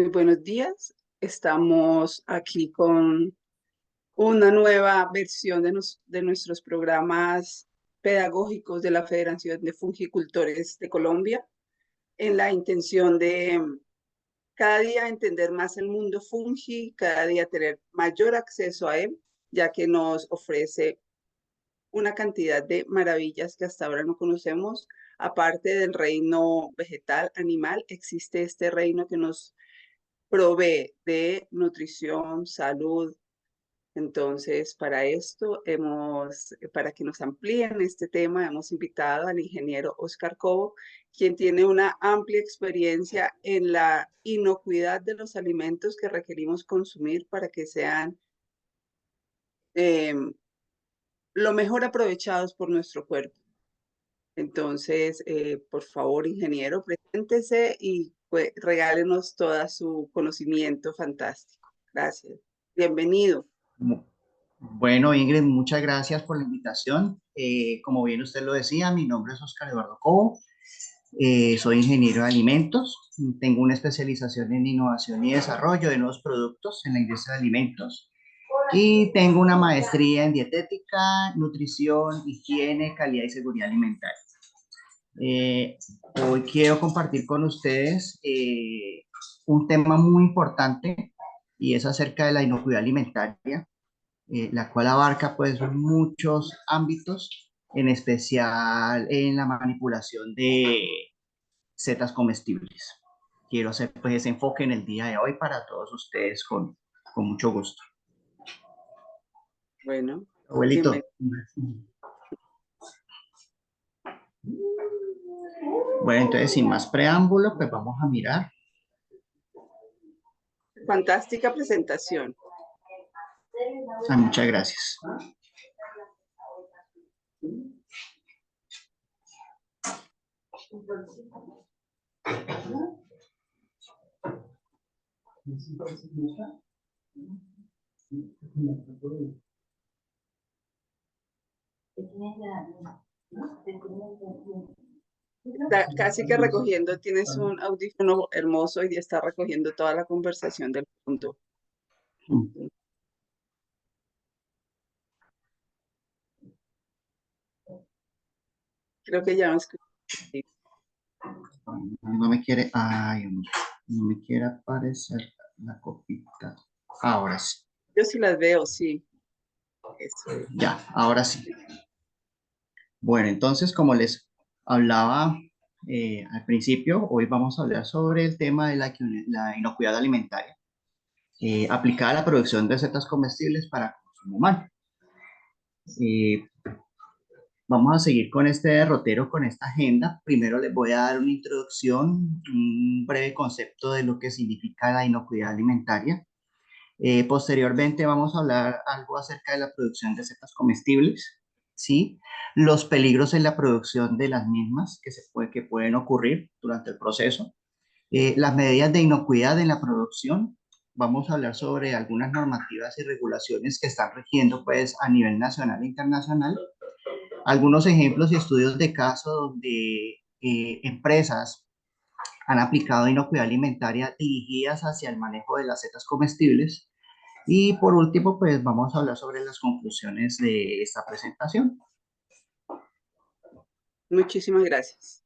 Muy buenos días. Estamos aquí con una nueva versión de nuestros programas pedagógicos de la Federación de Fungicultores de Colombia, en la intención de cada día entender más el mundo fungi, cada día tener mayor acceso a él, ya que nos ofrece una cantidad de maravillas que hasta ahora no conocemos. Aparte del reino vegetal, animal, existe este reino que nos provee de nutrición, salud. Entonces, para esto para que nos amplíen este tema, hemos invitado al ingeniero Oscar Cobo, quien tiene una amplia experiencia en la inocuidad de los alimentos que requerimos consumir para que sean eh, lo mejor aprovechados por nuestro cuerpo. Entonces, por favor, ingeniero, preséntese y pues, regálenos todo su conocimiento fantástico. Gracias. Bienvenido. Bu- Bueno, Ingrid, muchas gracias por la invitación. Como bien usted lo decía, mi nombre es Oscar Eduardo Cobo. Soy ingeniero de alimentos. Tengo una especialización en innovación y desarrollo de nuevos productos en la industria de alimentos. Y tengo una maestría en dietética, nutrición, higiene, calidad y seguridad alimentaria. Eh, Hoy quiero compartir con ustedes un tema muy importante y es acerca de la inocuidad alimentaria, la cual abarca pues muchos ámbitos, en especial en la manipulación de setas comestibles. Quiero hacer pues ese enfoque en el día de hoy para todos ustedes con mucho gusto. Bueno, bienvenido. Abuelito. Bueno, entonces sin más preámbulo, pues vamos a mirar. Fantástica presentación. Muchas gracias. Está casi que recogiendo, tienes un audífono hermoso y está recogiendo toda la conversación del punto. Creo que ya me escuché. No me quiere, ay, hombre, no me quiere aparecer la copita. Ahora sí, Yo sí las veo, sí. Eso es. ya, ahora sí. Bueno, entonces, como les hablaba al principio, hoy vamos a hablar sobre el tema de la inocuidad alimentaria aplicada a la producción de setas comestibles para consumo humano. Eh, Vamos a seguir con este derrotero, con esta agenda. Primero les voy a dar una introducción, un breve concepto de lo que significa la inocuidad alimentaria. Posteriormente vamos a hablar algo acerca de la producción de setas comestibles, ¿sí? Los peligros en la producción de las mismas que pueden ocurrir durante el proceso. Las medidas de inocuidad en la producción. Vamos a hablar sobre algunas normativas y regulaciones que están rigiendo pues, a nivel nacional e internacional. Algunos ejemplos y estudios de caso donde empresas han aplicado inocuidad alimentaria dirigidas hacia el manejo de las setas comestibles. Y por último, pues vamos a hablar sobre las conclusiones de esta presentación. Muchísimas gracias.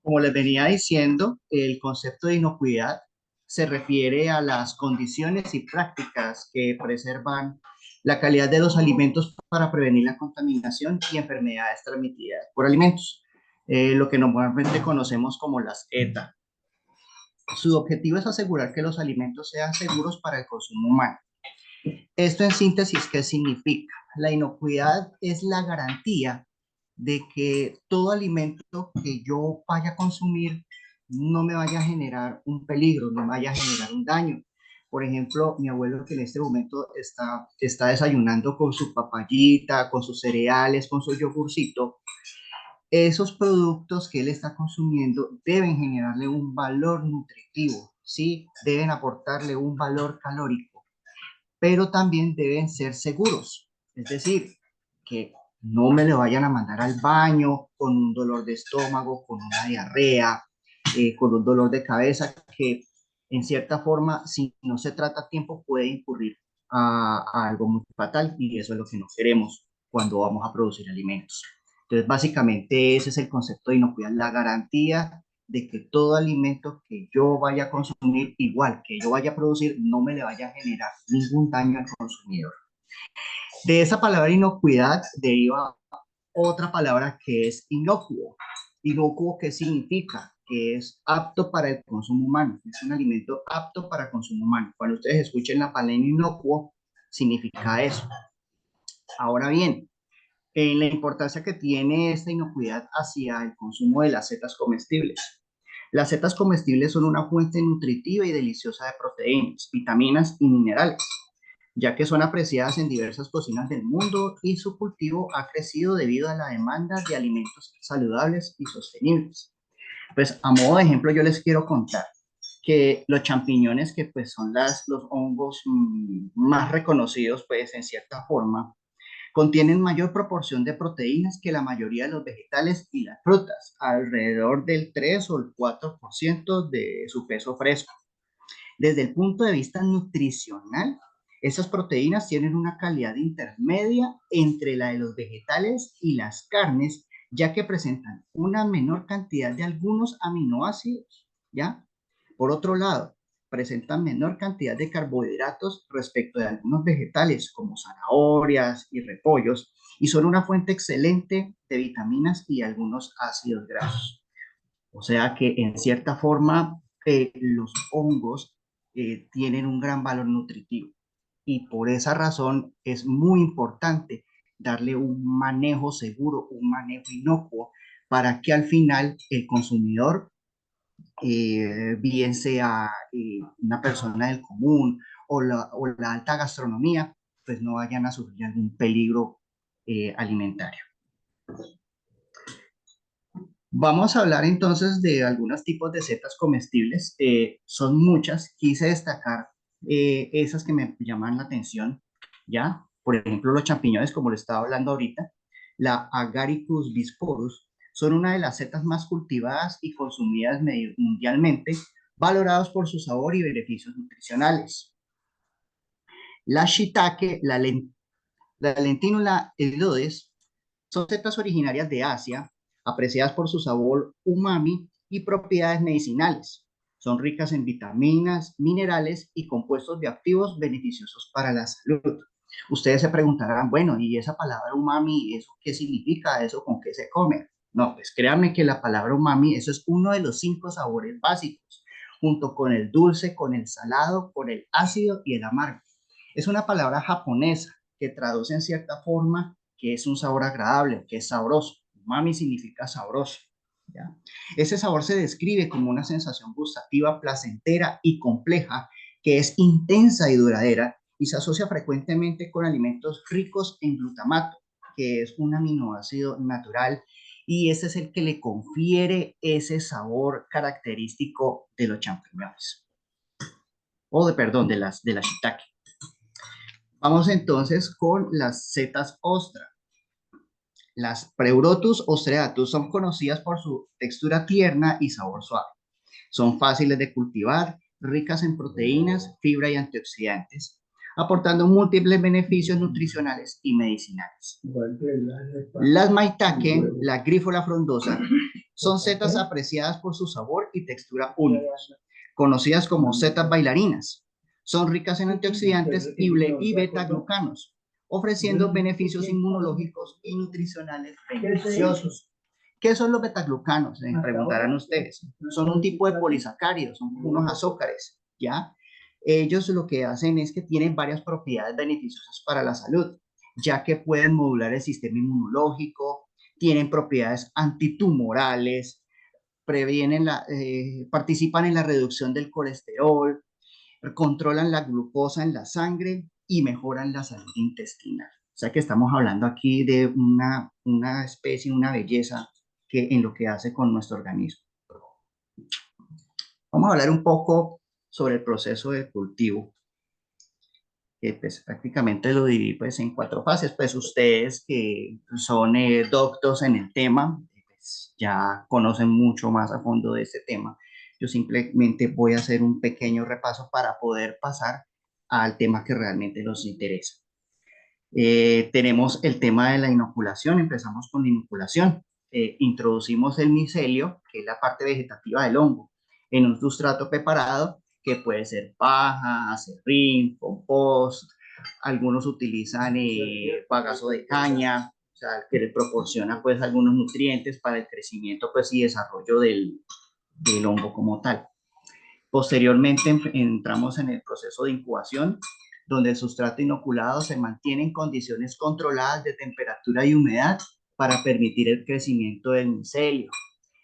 Como les venía diciendo, el concepto de inocuidad se refiere a las condiciones y prácticas que preservan la calidad de los alimentos para prevenir la contaminación y enfermedades transmitidas por alimentos, lo que normalmente conocemos como las ETA. Su objetivo es asegurar que los alimentos sean seguros para el consumo humano. Esto en síntesis, ¿qué significa? La inocuidad es la garantía de que todo alimento que yo vaya a consumir no me vaya a generar un peligro, no me vaya a generar un daño. Por ejemplo, mi abuelo que en este momento está desayunando con su papayita, con sus cereales, con su yogurcito, esos productos que él está consumiendo deben generarle un valor nutritivo, ¿sí? Deben aportarle un valor calórico, pero también deben ser seguros. Es decir, que no me le vayan a mandar al baño con un dolor de estómago, con una diarrea, con un dolor de cabeza, que en cierta forma, si no se trata a tiempo, puede incurrir a algo muy fatal y eso es lo que no queremos cuando vamos a producir alimentos. Entonces, básicamente ese es el concepto de inocuidad, la garantía de que todo alimento que yo vaya a consumir, igual que yo vaya a producir, no me le vaya a generar ningún daño al consumidor. De esa palabra inocuidad deriva otra palabra que es inocuo. Inocuo, ¿qué significa? Que es apto para el consumo humano. Es un alimento apto para consumo humano. Cuando ustedes escuchen la palabra inocuo, significa eso. Ahora bien, la importancia que tiene esta inocuidad hacia el consumo de las setas comestibles. Las setas comestibles son una fuente nutritiva y deliciosa de proteínas, vitaminas y minerales, ya que son apreciadas en diversas cocinas del mundo y su cultivo ha crecido debido a la demanda de alimentos saludables y sostenibles. Pues a modo de ejemplo yo les quiero contar que los champiñones, que pues son los hongos más reconocidos pues en cierta forma, contienen mayor proporción de proteínas que la mayoría de los vegetales y las frutas, alrededor del 3 o el 4% de su peso fresco. Desde el punto de vista nutricional, esas proteínas tienen una calidad intermedia entre la de los vegetales y las carnes, ya que presentan una menor cantidad de algunos aminoácidos, ¿ya? Por otro lado, presentan menor cantidad de carbohidratos respecto de algunos vegetales como zanahorias y repollos y son una fuente excelente de vitaminas y algunos ácidos grasos. O sea que en cierta forma los hongos tienen un gran valor nutritivo y por esa razón es muy importante darle un manejo seguro, un manejo inocuo para que al final el consumidor, bien sea una persona del común o la alta gastronomía, pues no vayan a sufrir algún peligro alimentario. Vamos a hablar entonces de algunos tipos de setas comestibles. Son muchas. Quise destacar esas que me llaman la atención, ¿ya? Por ejemplo, los champiñones, como lo estaba hablando ahorita, la Agaricus bisporus, son una de las setas más cultivadas y consumidas mundialmente, valorados por su sabor y beneficios nutricionales. La shiitake, la Lentinula elodes, son setas originarias de Asia, apreciadas por su sabor umami y propiedades medicinales. Son ricas en vitaminas, minerales y compuestos bioactivos beneficiosos para la salud. Ustedes se preguntarán, bueno, ¿y esa palabra umami, eso qué significa? ¿Eso con qué se come? No, pues créanme que la palabra umami, eso es uno de los 5 sabores básicos, junto con el dulce, con el salado, con el ácido y el amargo. Es una palabra japonesa que traduce en cierta forma que es un sabor agradable, que es sabroso. Umami significa sabroso, ¿ya? Ese sabor se describe como una sensación gustativa, placentera y compleja, que es intensa y duradera y se asocia frecuentemente con alimentos ricos en glutamato, que es un aminoácido natural y ese es el que le confiere ese sabor característico de los champiñones. Perdón, de la shiitake. Vamos entonces con las setas ostra. Las Pleurotus ostreatus son conocidas por su textura tierna y sabor suave. Son fáciles de cultivar, ricas en proteínas, fibra y antioxidantes, aportando múltiples beneficios nutricionales y medicinales. Las maitake, la Grifola frondosa, son setas apreciadas por su sabor y textura únicos, conocidas como setas bailarinas. Son ricas en antioxidantes y beta-glucanos, ofreciendo beneficios inmunológicos y nutricionales beneficiosos. ¿Qué son los betaglucanos? Se preguntarán ustedes. Son un tipo de polisacáridos, son unos azúcares, ¿ya? Ellos lo que hacen es que tienen varias propiedades beneficiosas para la salud, ya que pueden modular el sistema inmunológico, tienen propiedades antitumorales, participan en la reducción del colesterol, controlan la glucosa en la sangre y mejoran la salud intestinal. O sea que estamos hablando aquí de una especie, una belleza que en lo que hace con nuestro organismo. Vamos a hablar un poco sobre el proceso de cultivo, que pues prácticamente lo dividí pues en 4 fases. Pues ustedes que son doctos en el tema, pues ya conocen mucho más a fondo de este tema. Yo simplemente voy a hacer un pequeño repaso para poder pasar al tema que realmente nos interesa. Tenemos el tema de la inoculación, empezamos con la inoculación. Introducimos el micelio, que es la parte vegetativa del hongo, en un sustrato preparado que puede ser paja, acerrín, compost, algunos utilizan bagazo de caña, o sea, que le proporciona pues algunos nutrientes para el crecimiento pues y desarrollo del hongo como tal. Posteriormente entramos en el proceso de incubación, donde el sustrato inoculado se mantiene en condiciones controladas de temperatura y humedad para permitir el crecimiento del micelio.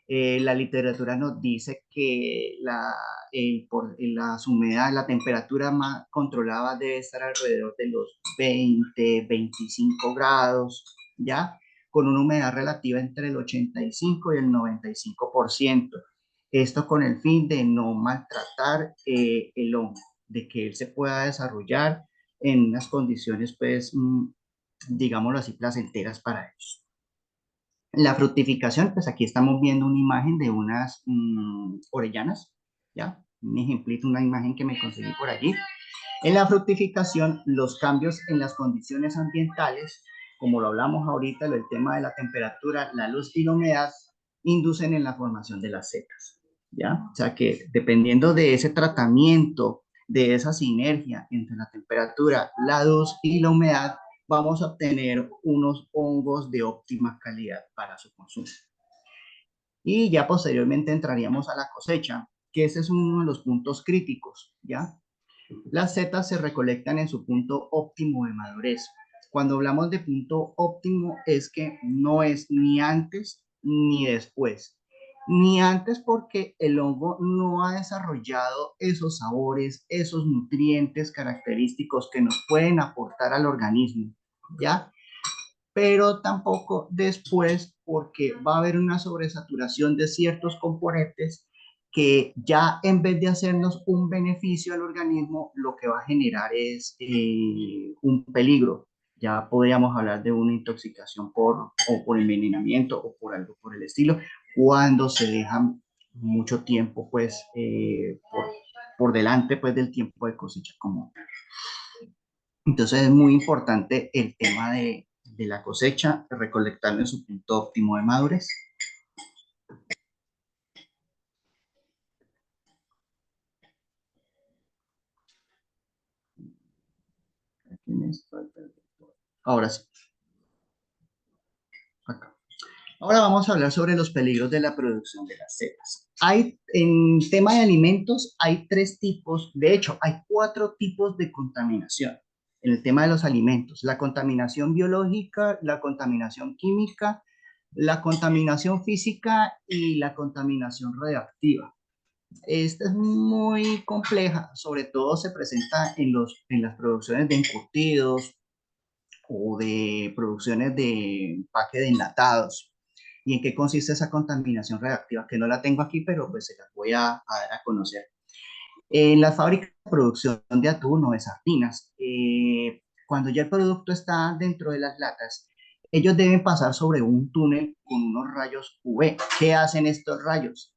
La literatura nos dice que las humedades, la temperatura más controlada debe estar alrededor de los 20-25 grados, ¿ya? Con una humedad relativa entre el 85 y el 95%. Esto con el fin de no maltratar el hongo, de que él se pueda desarrollar en unas condiciones, pues, digámoslo así, placenteras para ellos. La fructificación, pues aquí estamos viendo una imagen de unas orellanas, ¿ya? Un ejemplito, una imagen que me conseguí por allí. En la fructificación, los cambios en las condiciones ambientales, como lo hablamos ahorita, el tema de la temperatura, la luz y la humedad, inducen en la formación de las setas, ¿ya? O sea que dependiendo de ese tratamiento, de esa sinergia entre la temperatura, la luz y la humedad, vamos a obtener unos hongos de óptima calidad para su consumo. Y ya posteriormente entraríamos a la cosecha, que ese es uno de los puntos críticos, ¿ya? Las setas se recolectan en su punto óptimo de madurez. Cuando hablamos de punto óptimo es que no es ni antes ni después. Ni antes porque el hongo no ha desarrollado esos sabores, esos nutrientes característicos que nos pueden aportar al organismo, ¿ya? Pero tampoco después porque va a haber una sobresaturación de ciertos componentes que ya en vez de hacernos un beneficio al organismo, lo que va a generar es un peligro. Ya podríamos hablar de una intoxicación o por envenenamiento o por algo por el estilo, cuando se dejan mucho tiempo pues por delante pues del tiempo de cosecha común. Entonces es muy importante el tema de la cosecha, recolectarlo en su punto óptimo de madurez. Ahora sí, acá. Ahora vamos a hablar sobre los peligros de la producción de las setas. En tema de alimentos, hay tres tipos, de hecho, hay cuatro tipos de contaminación. En el tema de los alimentos, la contaminación biológica, la contaminación química, la contaminación física y la contaminación radiactiva. Esta es muy compleja, sobre todo se presenta en las producciones de encurtidos o de producciones de empaque de enlatados. ¿Y en qué consiste esa contaminación radiactiva? Que no la tengo aquí, pero pues se las voy a dar a conocer. En las fábricas de producción de atún o de sardinas, cuando ya el producto está dentro de las latas, ellos deben pasar sobre un túnel con unos rayos UV. ¿Qué hacen estos rayos?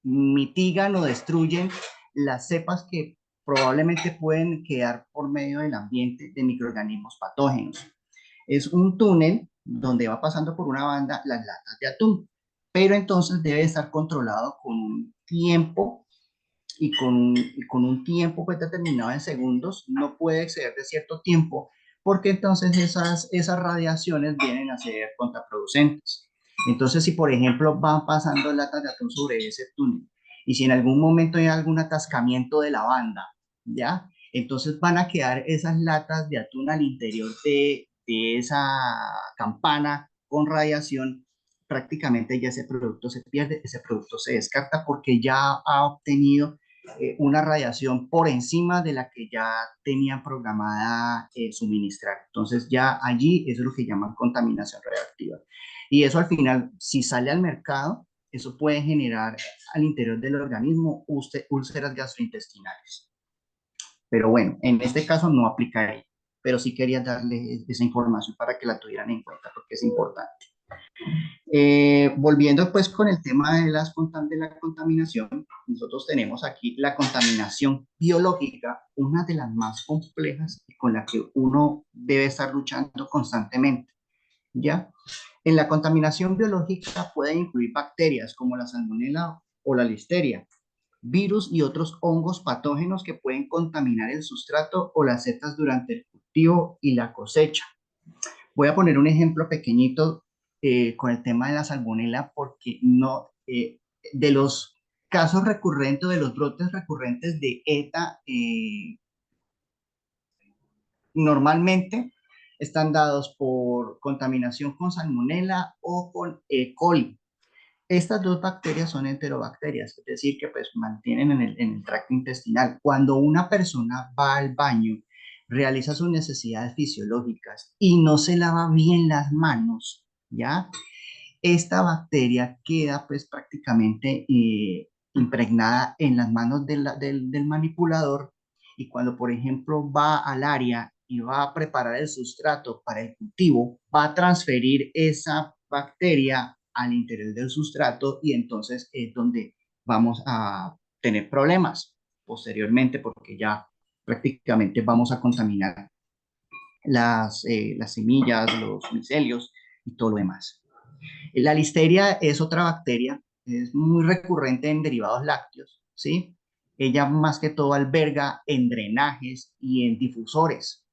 Mitigan o destruyen las cepas que probablemente pueden quedar por medio del ambiente de microorganismos patógenos. Es un túnel donde va pasando por una banda las latas de atún, pero entonces debe estar controlado con un tiempo y con un tiempo pues determinado en segundos, no puede exceder de cierto tiempo, porque entonces esas radiaciones vienen a ser contraproducentes. Entonces, si por ejemplo van pasando latas de atún sobre ese túnel, y si en algún momento hay algún atascamiento de la banda, ¿ya? Entonces van a quedar esas latas de atún al interior de esa campana con radiación, prácticamente ya ese producto se pierde, ese producto se descarta porque ya ha obtenido una radiación por encima de la que ya tenían programada suministrar. Entonces ya allí eso es lo que llaman contaminación radiactiva. Y eso al final, si sale al mercado, eso puede generar al interior del organismo úlceras gastrointestinales. Pero bueno, en este caso no aplicaría, pero sí quería darle esa información para que la tuvieran en cuenta porque es importante. Volviendo pues con el tema de, de la contaminación, nosotros tenemos aquí la contaminación biológica, una de las más complejas y con la que uno debe estar luchando constantemente, ¿ya? En la contaminación biológica puede incluir bacterias como la salmonela o la listeria, virus y otros hongos patógenos que pueden contaminar el sustrato o las setas durante el cultivo y la cosecha. Voy a poner un ejemplo pequeñito con el tema de la salmonela porque no, de los casos recurrentes, de los brotes recurrentes de ETA, normalmente están dados por contaminación con salmonela o con E. coli. Estas dos bacterias son enterobacterias, es decir, que pues mantienen en el tracto intestinal. Cuando una persona va al baño, realiza sus necesidades fisiológicas y no se lava bien las manos, ¿ya? Esta bacteria queda pues prácticamente impregnada en las manos del manipulador y cuando por ejemplo va al área y va a preparar el sustrato para el cultivo, va a transferir esa bacteria al interior del sustrato y entonces es donde vamos a tener problemas posteriormente porque ya prácticamente vamos a contaminar las semillas, los micelios y todo lo demás. La listeria es otra bacteria, es muy recurrente en derivados lácteos, ¿sí? Ella más que todo alberga en drenajes y en difusores.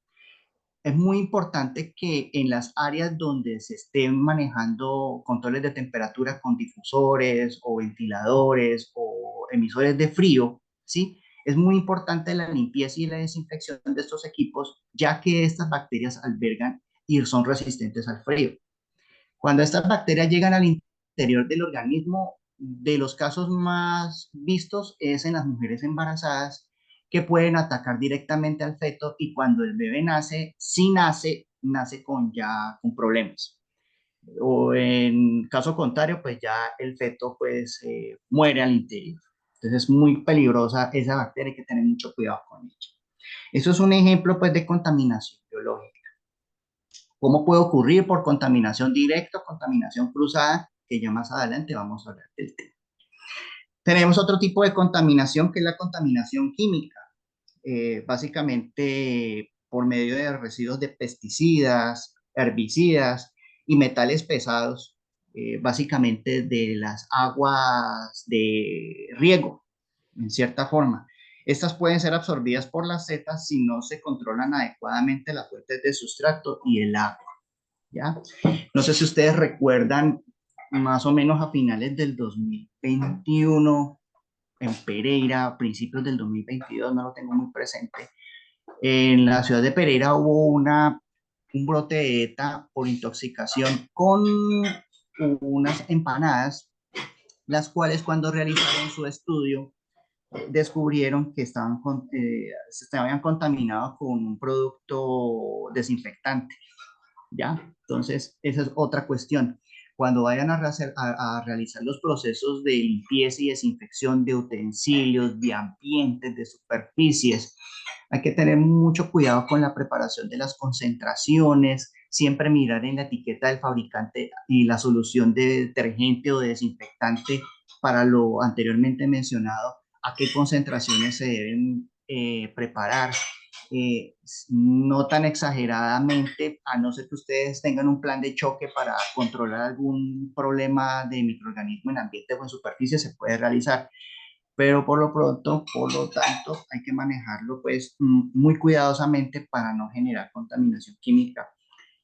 Es muy importante que en las áreas donde se estén manejando controles de temperatura con difusores o ventiladores o emisores de frío, ¿sí? Es muy importante la limpieza y la desinfección de estos equipos, ya que estas bacterias albergan y son resistentes al frío. Cuando estas bacterias llegan al interior del organismo, de los casos más vistos es en las mujeres embarazadas que pueden atacar directamente al feto y cuando el bebé nace, si nace, nace con ya con problemas. O en caso contrario, pues ya el feto pues muere al interior. Entonces es muy peligrosa esa bacteria, hay que tener mucho cuidado con ella. Eso es un ejemplo pues de contaminación biológica. ¿Cómo puede ocurrir por contaminación directa o contaminación cruzada? Que ya más adelante vamos a hablar del tema. Tenemos otro tipo de contaminación que es la contaminación química, básicamente por medio de residuos de pesticidas, herbicidas y metales pesados, básicamente de las aguas de riego, en cierta forma. Estas pueden ser absorbidas por las setas si no se controlan adecuadamente las fuentes de sustrato y el agua. ¿Ya? No sé si ustedes recuerdan, más o menos a finales del 2021, en Pereira, a principios del 2022, no lo tengo muy presente, en la ciudad de Pereira hubo un brote de ETA por intoxicación con unas empanadas, las cuales cuando realizaron su estudio descubrieron que se habían contaminado con un producto desinfectante. ¿Ya? Entonces, esa es otra cuestión. Cuando vayan a realizar los procesos de limpieza y desinfección de utensilios, de ambientes, de superficies, hay que tener mucho cuidado con la preparación de las concentraciones, siempre mirar en la etiqueta del fabricante y la solución de detergente o de desinfectante para lo anteriormente mencionado, a qué concentraciones se deben preparar, no tan exageradamente, a no ser que ustedes tengan un plan de choque para controlar algún problema de microorganismo en ambiente o en superficie, se puede realizar. Pero por lo pronto, por lo tanto, hay que manejarlo pues muy cuidadosamente para no generar contaminación química.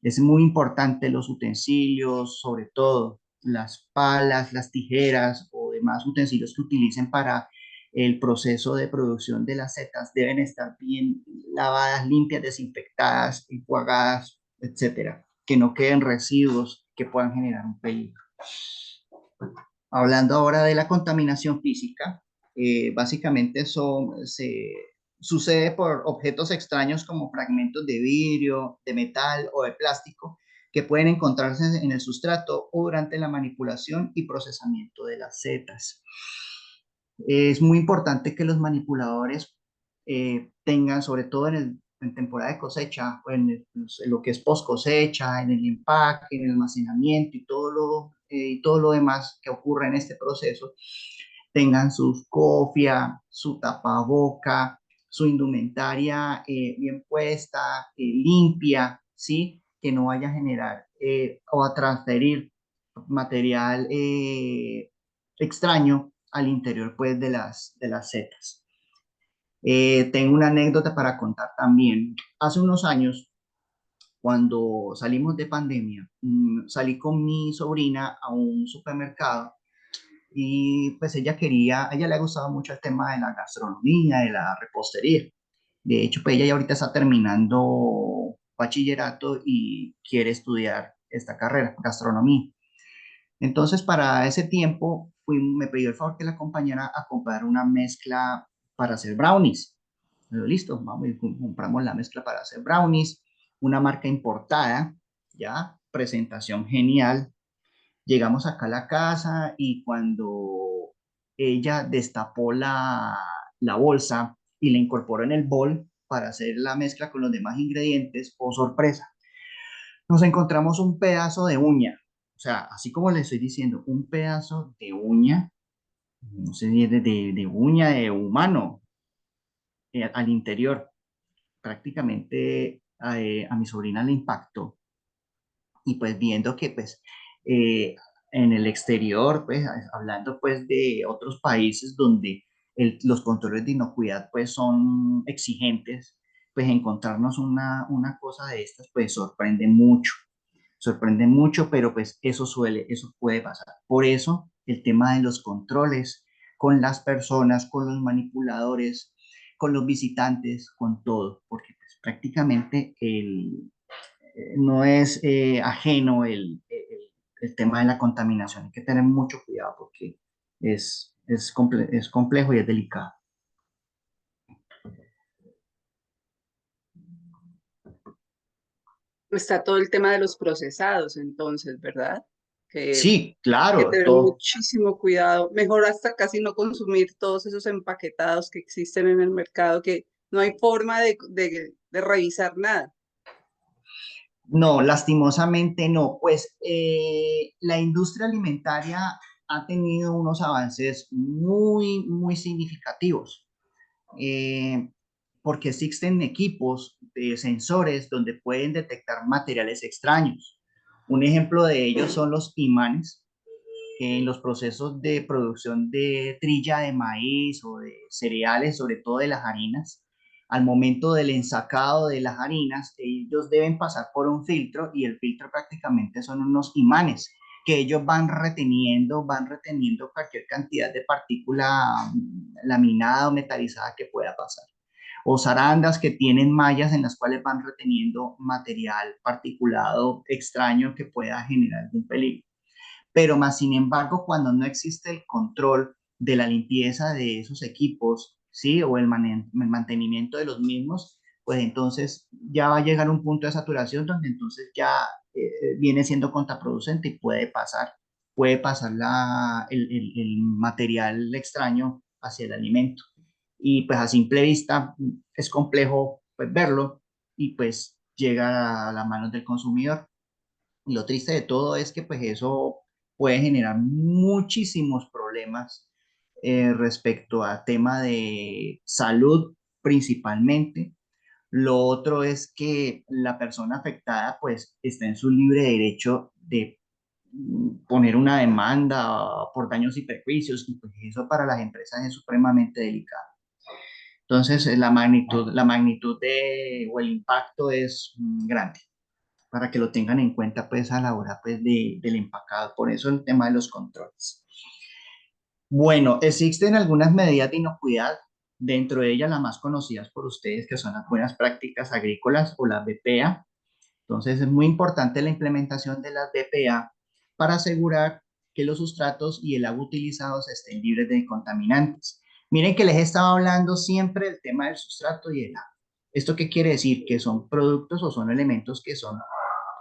Es muy importante los utensilios, sobre todo las palas, las tijeras o demás utensilios que utilicen para el proceso de producción de las setas deben estar bien lavadas, limpias, desinfectadas, enjuagadas, etcétera, que no queden residuos que puedan generar un peligro. Hablando ahora de la contaminación física, básicamente eso sucede por objetos extraños como fragmentos de vidrio, de metal o de plástico que pueden encontrarse en el sustrato o durante la manipulación y procesamiento de las setas. Es muy importante que los manipuladores tengan, sobre todo en temporada de cosecha, o en lo que es post cosecha, en el empaque, en el almacenamiento y todo lo demás que ocurre en este proceso, tengan sus cofia, su tapaboca, su indumentaria bien puesta, limpia, ¿sí? Que no vaya a generar o a transferir material extraño al interior pues de las setas. Tengo una anécdota para contar también. Hace unos años, cuando salimos de pandemia, salí con mi sobrina a un supermercado y pues a ella le ha gustado mucho el tema de la gastronomía, de la repostería. De hecho, pues ella ya ahorita está terminando bachillerato y quiere estudiar esta carrera, gastronomía. Entonces, para ese tiempo, me pidió el favor que la acompañara a comprar una mezcla para hacer brownies. Pero listo, vamos y compramos la mezcla para hacer brownies, una marca importada, ya, presentación genial. Llegamos acá a la casa y cuando ella destapó la bolsa y la incorporó en el bol para hacer la mezcla con los demás ingredientes, oh sorpresa, nos encontramos un pedazo de uña. O sea, así como le estoy diciendo, un pedazo de uña, no sé, de uña de humano al interior. Prácticamente a mi sobrina le impactó y pues viendo que pues en el exterior, pues hablando pues de otros países donde los controles de inocuidad pues son exigentes, pues encontrarnos una cosa de estas pues sorprende mucho, pero pues eso puede pasar. Por eso el tema de los controles con las personas, con los manipuladores, con los visitantes, con todo, porque pues prácticamente no es ajeno el tema de la contaminación. Hay que tener mucho cuidado porque es complejo y es delicado. Está todo el tema de los procesados, entonces, ¿verdad? Que Sí, hay que claro, tener todo. muchísimo cuidado. Mejor hasta casi no consumir todos esos empaquetados que existen en el mercado, que no hay forma de revisar nada. No, lastimosamente no. Pues la industria alimentaria ha tenido unos avances muy significativos, eh, porque existen equipos de sensores donde pueden detectar materiales extraños. Un ejemplo de ellos son los imanes en los procesos de producción de trilla de maíz o de cereales, sobre todo de las harinas. Al momento del ensacado de las harinas, ellos deben pasar por un filtro y el filtro prácticamente son unos imanes que ellos van reteniendo cualquier cantidad de partícula laminada o metalizada que pueda pasar. O zarandas que tienen mallas en las cuales van reteniendo material particulado extraño que pueda generar algún peligro. Pero más sin embargo, cuando no existe el control de la limpieza de esos equipos, ¿sí? O el mantenimiento de los mismos, pues entonces ya va a llegar un punto de saturación donde entonces ya viene siendo contraproducente y puede pasar el material extraño hacia el alimento. Y pues a simple vista es complejo pues, verlo y pues llega a las manos del consumidor. Y lo triste de todo es que pues eso puede generar muchísimos problemas respecto a tema de salud principalmente. Lo otro es que la persona afectada pues está en su libre derecho de poner una demanda por daños y perjuicios y pues eso para las empresas es supremamente delicado. Entonces la magnitud o el impacto es grande para que lo tengan en cuenta pues a la hora pues del empacado. Por eso el tema de los controles. Bueno, existen algunas medidas de inocuidad, dentro de ellas las más conocidas por ustedes que son las buenas prácticas agrícolas o las BPA. Entonces es muy importante la implementación de las BPA para asegurar que los sustratos y el agua utilizados estén libres de contaminantes. Miren que les he estado hablando siempre del tema del sustrato y el agua. ¿Esto qué quiere decir? Que son productos o son elementos que son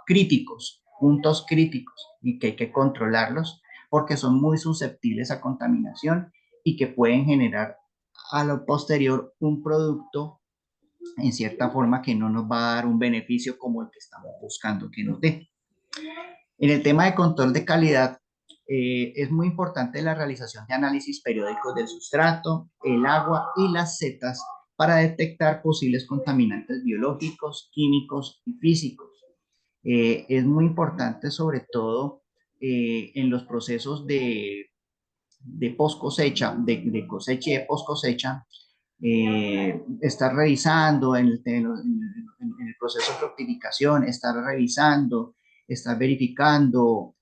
críticos, puntos críticos y que hay que controlarlos porque son muy susceptibles a contaminación y que pueden generar a lo posterior un producto en cierta forma que no nos va a dar un beneficio como el que estamos buscando que nos dé. En el tema de control de calidad, es muy importante la realización de análisis periódicos del sustrato, el agua y las setas para detectar posibles contaminantes biológicos, químicos y físicos. Es muy importante sobre todo en los procesos de post cosecha, de cosecha y de post cosecha, estar revisando en el proceso de fructificación, estar revisando, estar verificando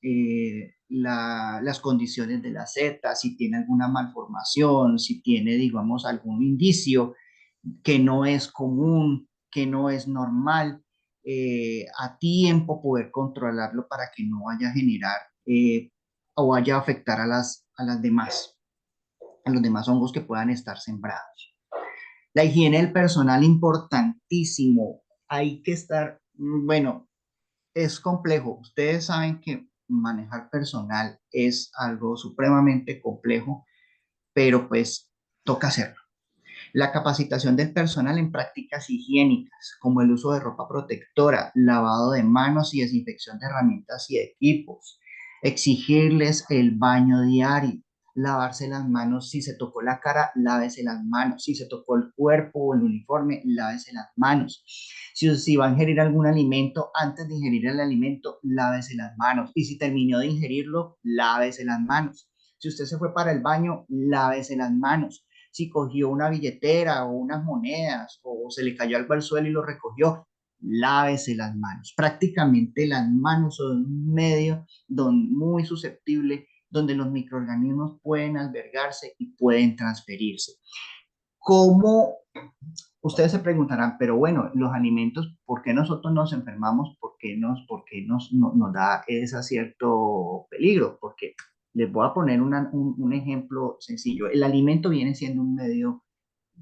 las condiciones de la seta, si tiene alguna malformación, si tiene, digamos, algún indicio que no es común, que no es normal, a tiempo poder controlarlo para que no vaya a generar o vaya a afectar a los demás hongos que puedan estar sembrados. La higiene del personal, importantísimo. Hay que estar, bueno, es complejo. Ustedes saben que manejar personal es algo supremamente complejo, pero pues toca hacerlo. La capacitación del personal en prácticas higiénicas, como el uso de ropa protectora, lavado de manos y desinfección de herramientas y equipos. Exigirles el baño diario, lavarse las manos. Si se tocó la cara, lávese las manos. Si se tocó el cuerpo o el uniforme, lávese las manos. Si va a ingerir algún alimento, antes de ingerir el alimento, lávese las manos. Y si terminó de ingerirlo, lávese las manos. Si usted se fue para el baño, lávese las manos. Si cogió una billetera o unas monedas o se le cayó algo al suelo y lo recogió, lávese las manos. Prácticamente las manos son un medio muy susceptible donde los microorganismos pueden albergarse y pueden transferirse. ¿Cómo? Ustedes se preguntarán, pero bueno, los alimentos, ¿por qué nosotros nos enfermamos? ¿Por qué nos da ese cierto peligro? Porque les voy a poner un ejemplo sencillo. El alimento viene siendo un medio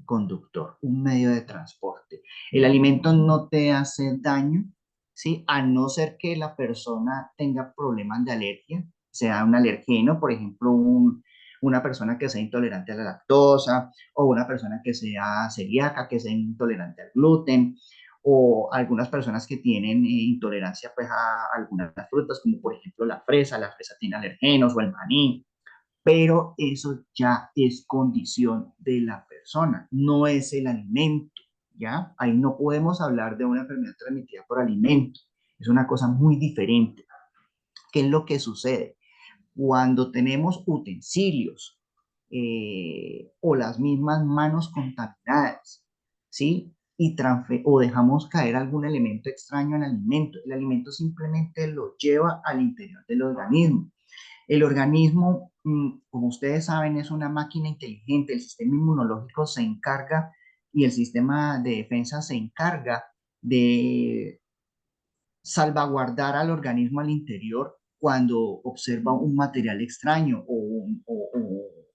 conductor, un medio de transporte. El alimento no te hace daño, ¿sí? A no ser que la persona tenga problemas de alergia, sea un alergeno, por ejemplo, una persona que sea intolerante a la lactosa, o una persona que sea celíaca, que sea intolerante al gluten, o algunas personas que tienen intolerancia pues, a algunas frutas, como por ejemplo la fresa tiene alergenos, o el maní, pero eso ya es condición de la persona, no es el alimento, ¿ya? Ahí no podemos hablar de una enfermedad transmitida por alimento, es una cosa muy diferente. ¿Qué es lo que sucede? Cuando tenemos utensilios o las mismas manos contaminadas, ¿sí? O dejamos caer algún elemento extraño al alimento, el alimento simplemente lo lleva al interior del organismo. El organismo, como ustedes saben, es una máquina inteligente. El sistema inmunológico se encarga y el sistema de defensa se encarga de salvaguardar al organismo al interior cuando observa un material extraño o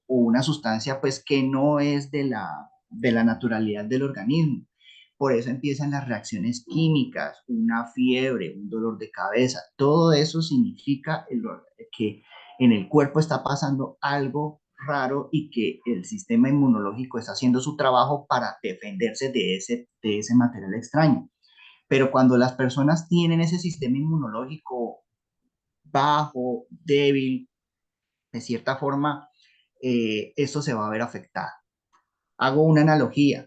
una sustancia pues que no es de la naturalidad del organismo. Por eso empiezan las reacciones químicas, una fiebre, un dolor de cabeza. Todo eso significa que en el cuerpo está pasando algo raro y que el sistema inmunológico está haciendo su trabajo para defenderse de ese material extraño. Pero cuando las personas tienen ese sistema inmunológico bajo, débil, de cierta forma, esto se va a ver afectado. Hago una analogía.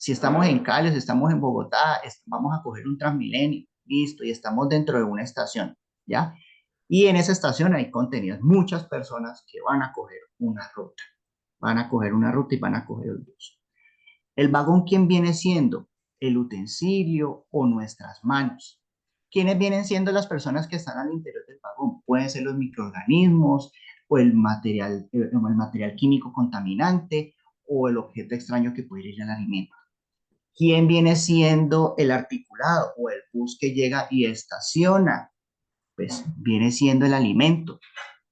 Si estamos en Cali, si estamos en Bogotá, vamos a coger un Transmilenio, listo, y estamos dentro de una estación, ¿ya? Y en esa estación hay contenidas muchas personas que van a coger una ruta. Van a coger una ruta y van a coger el bus. El vagón, ¿quién viene siendo? El utensilio o nuestras manos. ¿Quiénes vienen siendo las personas que están al interior del vagón? Pueden ser los microorganismos o el material químico contaminante o el objeto extraño que puede ir al alimento. ¿Quién viene siendo el articulado o el bus que llega y estaciona? Pues viene siendo el alimento.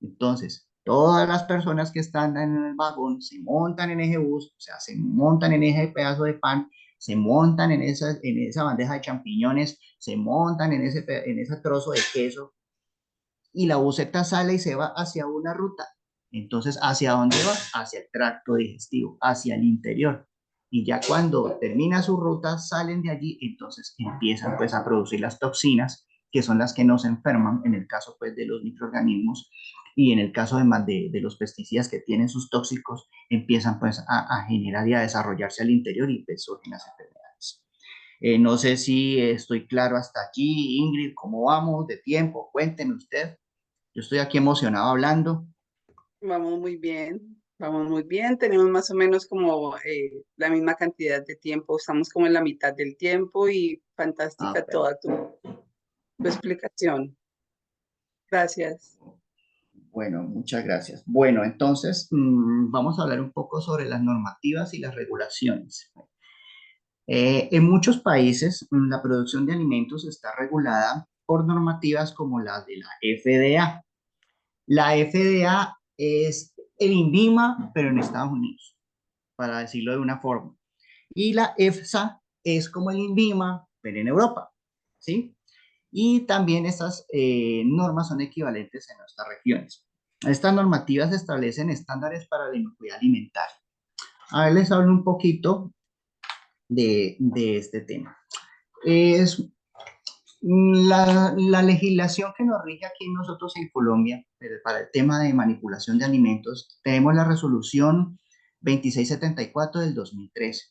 Entonces, todas las personas que están en el vagón se montan en ese bus, o sea, se montan en ese pedazo de pan, se montan en esa bandeja de champiñones, se montan en ese trozo de queso y la buseta sale y se va hacia una ruta. Entonces, ¿hacia dónde va? Hacia el tracto digestivo, hacia el interior. y ya cuando termina su ruta salen de allí, entonces empiezan pues a producir las toxinas que son las que nos enferman en el caso pues de los microorganismos y en el caso además de los pesticidas que tienen sus tóxicos empiezan pues a generar y a desarrollarse al interior y pues surgen las enfermedades. No sé si estoy claro hasta aquí, Ingrid, ¿cómo vamos de tiempo? Cuénteme usted. Yo estoy aquí emocionado hablando. Vamos muy bien, vamos muy bien. Tenemos más o menos como la misma cantidad de tiempo. Estamos como en la mitad del tiempo y Ah, fantástica pero toda tu explicación. Gracias. bueno, muchas gracias. Bueno, entonces vamos a hablar un poco sobre las normativas y las regulaciones. En muchos países, la producción de alimentos está regulada por normativas como las de la FDA. La FDA es el INVIMA, pero en Estados Unidos, para decirlo de una forma. Y la EFSA es como el INVIMA, pero en Europa, ¿sí? Y también estas normas son equivalentes en nuestras regiones. Estas normativas establecen estándares para la inocuidad alimentaria. A ver, les hablo un poquito de este tema. Es la legislación que nos rige aquí nosotros en Colombia para el tema de manipulación de alimentos, tenemos la resolución 2674 del 2013.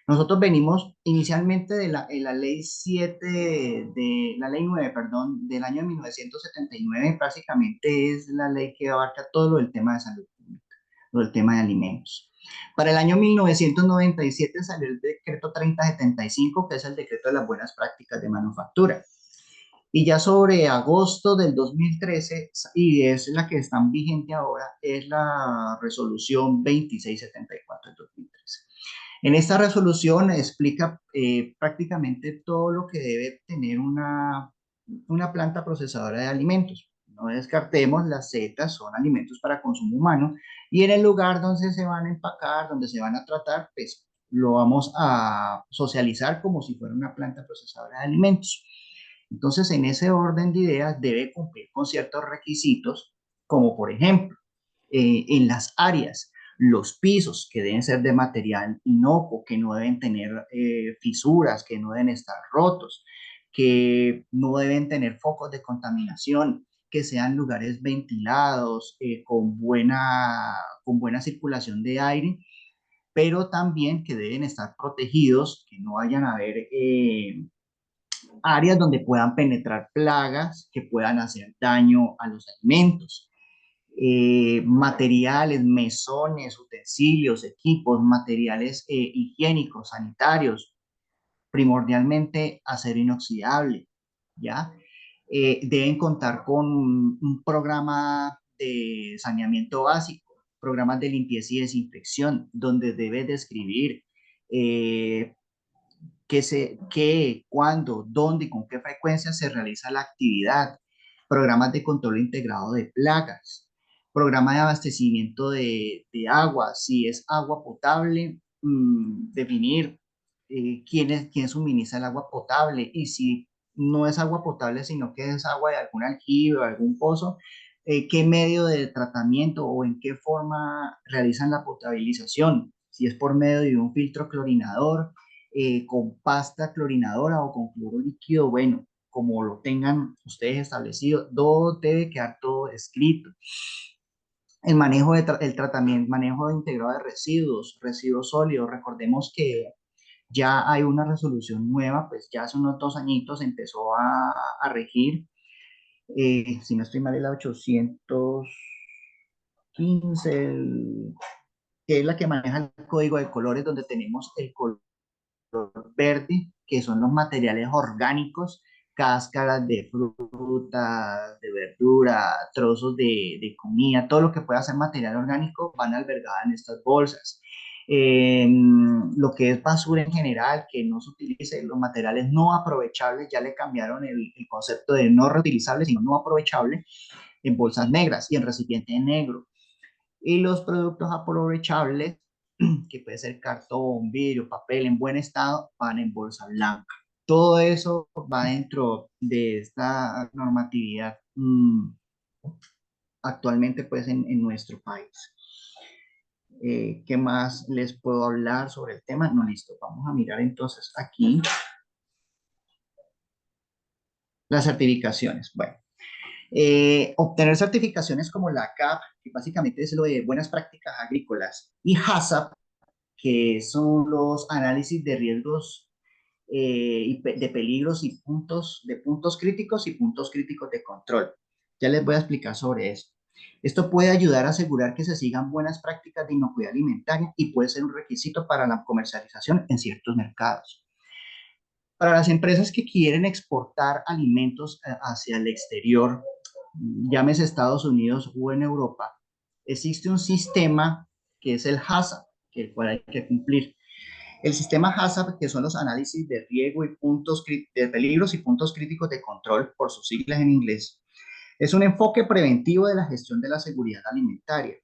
Nosotros venimos inicialmente en la ley 7, la ley 9, perdón, del año 1979, básicamente es la ley que abarca todo lo del tema de salud pública, lo del tema de alimentos. Para el año 1997 salió el decreto 3075, que es el decreto de las buenas prácticas de manufactura. Y ya sobre agosto del 2013, y es la que está vigente ahora, es la resolución 2674 del 2013. En esta resolución explica prácticamente todo lo que debe tener una planta procesadora de alimentos. No descartemos, las setas son alimentos para consumo humano y en el lugar donde se van a empacar, donde se van a tratar, pues lo vamos a socializar como si fuera una planta procesadora de alimentos. Entonces, en ese orden de ideas debe cumplir con ciertos requisitos, como por ejemplo, en las áreas, los pisos que deben ser de material inocuo, que no deben tener fisuras, que no deben estar rotos, que no deben tener focos de contaminación, que sean lugares ventilados, con buena circulación de aire, pero también que deben estar protegidos, que no vayan a haber áreas donde puedan penetrar plagas que puedan hacer daño a los alimentos. Materiales, mesones, utensilios, equipos, materiales higiénicos, sanitarios, primordialmente acero inoxidable, ¿ya? Deben contar con un programa de saneamiento básico, programas de limpieza y desinfección, donde debe describir eh, qué, cuándo, dónde y con qué frecuencia se realiza la actividad, programas de control integrado de plagas, programa de abastecimiento de agua, si es agua potable, definir quién suministra el agua potable y si no es agua potable, sino que es agua de algún aljibe o algún pozo, qué medio de tratamiento o en qué forma realizan la potabilización, si es por medio de un filtro clorinador, con pasta clorinadora o con cloro líquido, bueno, como lo tengan ustedes establecido, todo debe quedar todo escrito. El manejo el tratamiento, manejo integrado de residuos, residuos sólidos, recordemos que ya hay una resolución nueva, pues ya hace unos 2 añitos empezó a regir, si no estoy mal, es la 815, que es la que maneja el código de colores, donde tenemos el color verde, que son los materiales orgánicos, cáscaras de frutas, de verdura, trozos comida, todo lo que pueda ser material orgánico van albergadas en estas bolsas. Lo que es basura en general, que no se utilice, los materiales no aprovechables, ya le cambiaron el concepto de no reutilizable, sino no aprovechable, en bolsas negras y en recipiente negro. Y los productos aprovechables, que puede ser cartón, vidrio, papel en buen estado, van en bolsa blanca. Todo eso va dentro de esta normatividad actualmente pues en nuestro país. ¿Qué más les puedo hablar sobre el tema? No, listo. Vamos a mirar entonces aquí las certificaciones. Bueno, obtener certificaciones como la CAP, que básicamente es lo de buenas prácticas agrícolas, y HACCP, que son los análisis de riesgos de peligros y puntos críticos y puntos críticos de control. Ya les voy a explicar sobre eso. Esto puede ayudar a asegurar que se sigan buenas prácticas de inocuidad alimentaria y puede ser un requisito para la comercialización en ciertos mercados. Para las empresas que quieren exportar alimentos hacia el exterior, llámese Estados Unidos o en Europa, existe un sistema que es el HACCP, que el cual hay que cumplir. El sistema HACCP, que son los análisis de riesgo y puntos de peligros y puntos críticos de control, por sus siglas en inglés, es un enfoque preventivo de la gestión de la seguridad alimentaria.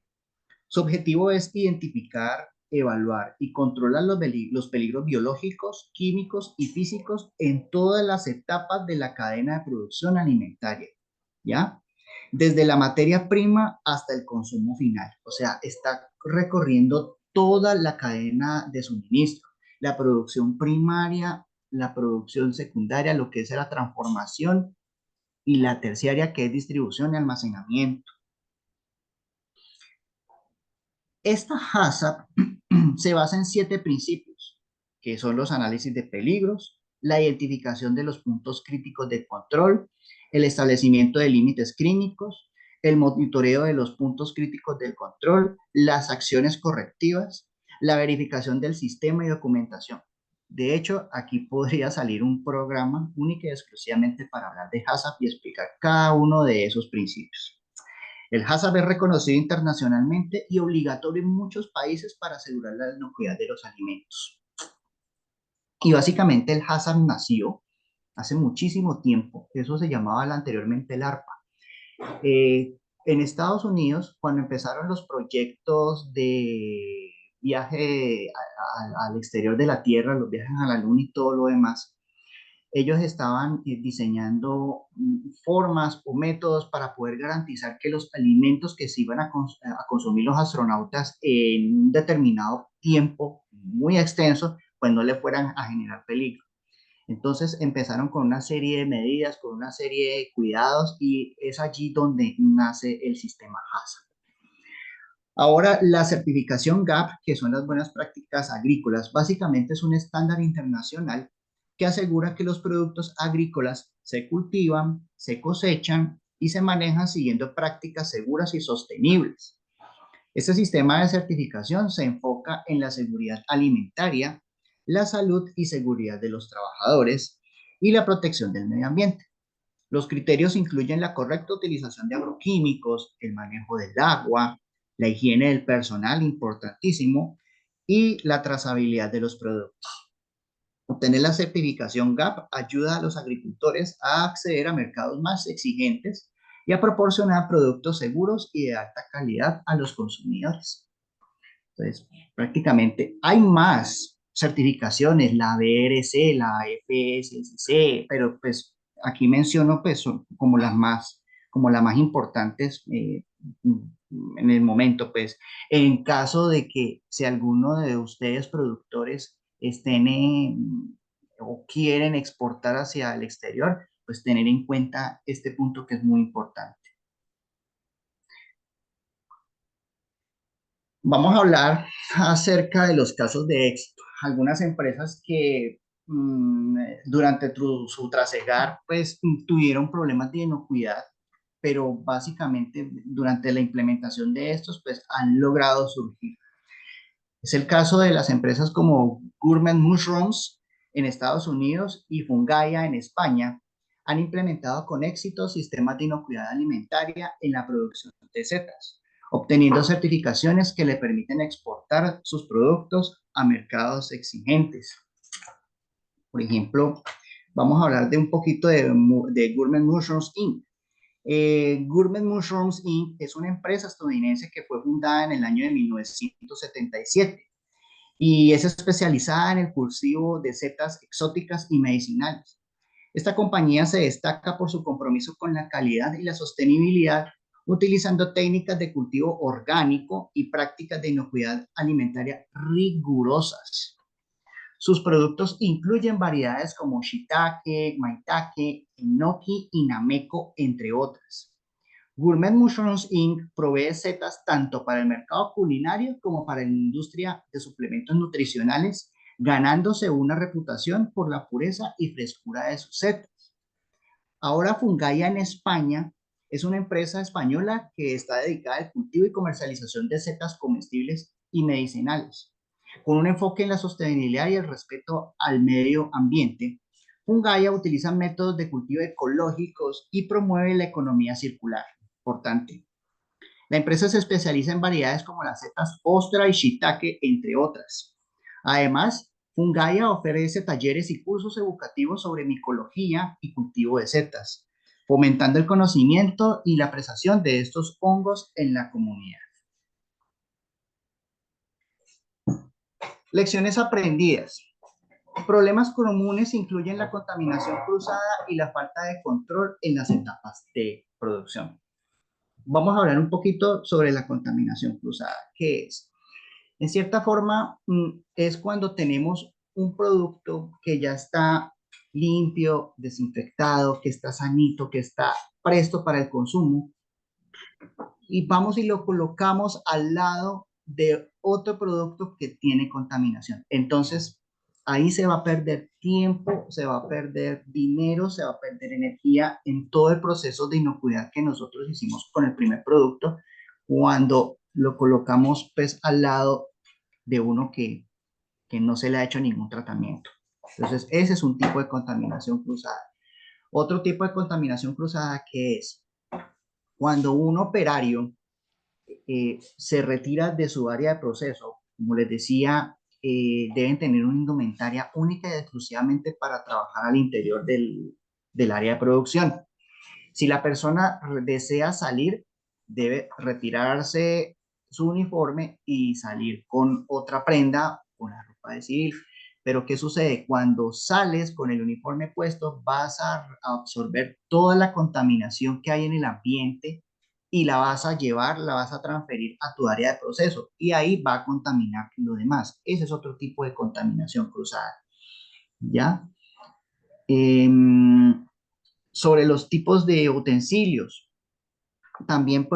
Su objetivo es identificar, evaluar y controlar los peligros biológicos, químicos y físicos en todas las etapas de la cadena de producción alimentaria, ¿ya? Desde la materia prima hasta el consumo final. O sea, está recorriendo toda la cadena de suministro, la producción primaria, la producción secundaria, lo que es la transformación y la terciaria, que es distribución y almacenamiento. Esta HACCP se basa en 7 principios, que son los análisis de peligros, la identificación de los puntos críticos de control, el establecimiento de límites clínicos, el monitoreo de los puntos críticos del control, las acciones correctivas, la verificación del sistema y documentación. De hecho, aquí podría salir un programa único y exclusivamente para hablar de HACCP y explicar cada uno de esos principios. El HACCP es reconocido internacionalmente y obligatorio en muchos países para asegurar la inocuidad de los alimentos. Y básicamente el HACCP nació hace muchísimo tiempo. Eso se llamaba anteriormente el ARPA. En Estados Unidos, cuando empezaron los proyectos de viaje al exterior de la Tierra, los viajes a la Luna y todo lo demás, ellos estaban diseñando formas o métodos para poder garantizar que los alimentos que se iban a consumir los astronautas en un determinado tiempo muy extenso, pues no le fueran a generar peligro. Entonces empezaron con una serie de medidas, con una serie de cuidados y es allí donde nace el sistema HACCP. Ahora, la certificación GAP, que son las buenas prácticas agrícolas, básicamente es un estándar internacional que asegura que los productos agrícolas se cultivan, se cosechan y se manejan siguiendo prácticas seguras y sostenibles. Este sistema de certificación se enfoca en la seguridad alimentaria, la salud y seguridad de los trabajadores y la protección del medio ambiente. Los criterios incluyen la correcta utilización de agroquímicos, el manejo del agua, la higiene del personal, importantísimo, y la trazabilidad de los productos. Obtener la certificación GAP ayuda a los agricultores a acceder a mercados más exigentes y a proporcionar productos seguros y de alta calidad a los consumidores. Entonces, prácticamente hay más certificaciones, la BRC, la FSSC, pero pues aquí menciono pues son como las más importantes en el momento, pues en caso de que si alguno de ustedes productores estén o quieren exportar hacia el exterior, pues tener en cuenta este punto que es muy importante. Vamos a hablar acerca de los casos de éxito. Algunas empresas que durante su trasegar pues tuvieron problemas de inocuidad, pero básicamente durante la implementación de estos pues han logrado surgir. Es el caso de las empresas como Gourmet Mushrooms en Estados Unidos y Fungaia en España. Han implementado con éxito sistemas de inocuidad alimentaria en la producción de setas, obteniendo certificaciones que le permiten exportar sus productos a mercados exigentes. Por ejemplo, vamos a hablar de un poquito de Gourmet Mushrooms Inc. Gourmet Mushrooms Inc. es una empresa estadounidense que fue fundada en el año de 1977 y es especializada en el cultivo de setas exóticas y medicinales. Esta compañía se destaca por su compromiso con la calidad y la sostenibilidad, utilizando técnicas de cultivo orgánico y prácticas de inocuidad alimentaria rigurosas. Sus productos incluyen variedades como shiitake, maitake, enoki y nameko, entre otras. Gourmet Mushrooms Inc. provee setas tanto para el mercado culinario como para la industria de suplementos nutricionales, ganándose una reputación por la pureza y frescura de sus setas. Ahora Fungaya en España es una empresa española que está dedicada al cultivo y comercialización de setas comestibles y medicinales. Con un enfoque en la sostenibilidad y el respeto al medio ambiente, Fungaya utiliza métodos de cultivo ecológicos y promueve la economía circular. Importante. La empresa se especializa en variedades como las setas ostra y shiitake, entre otras. Además, Fungaya ofrece talleres y cursos educativos sobre micología y cultivo de setas, fomentando el conocimiento y la apreciación de estos hongos en la comunidad. Lecciones aprendidas. Problemas comunes incluyen la contaminación cruzada y la falta de control en las etapas de producción. Vamos a hablar un poquito sobre la contaminación cruzada. ¿Qué es? En cierta forma, es cuando tenemos un producto que ya está limpio, desinfectado, que está sanito, que está presto para el consumo, y vamos y lo colocamos al lado de otro producto que tiene contaminación. Entonces, ahí se va a perder tiempo, se va a perder dinero, se va a perder energía en todo el proceso de inocuidad que nosotros hicimos con el primer producto cuando lo colocamos pues al lado de uno que no se le ha hecho ningún tratamiento. Entonces, ese es un tipo de contaminación cruzada. Otro tipo de contaminación cruzada que es cuando un operario se retira de su área de proceso, como les decía, deben tener una indumentaria única y exclusivamente para trabajar al interior del área de producción. Si la persona desea salir, debe retirarse su uniforme y salir con otra prenda, con la ropa de civil. Pero ¿qué sucede? Cuando sales con el uniforme puesto, vas a absorber toda la contaminación que hay en el ambiente y la vas a llevar, la vas a transferir a tu área de proceso y ahí va a contaminar lo demás. Ese es otro tipo de contaminación cruzada. ¿Ya? Sobre los tipos de utensilios, también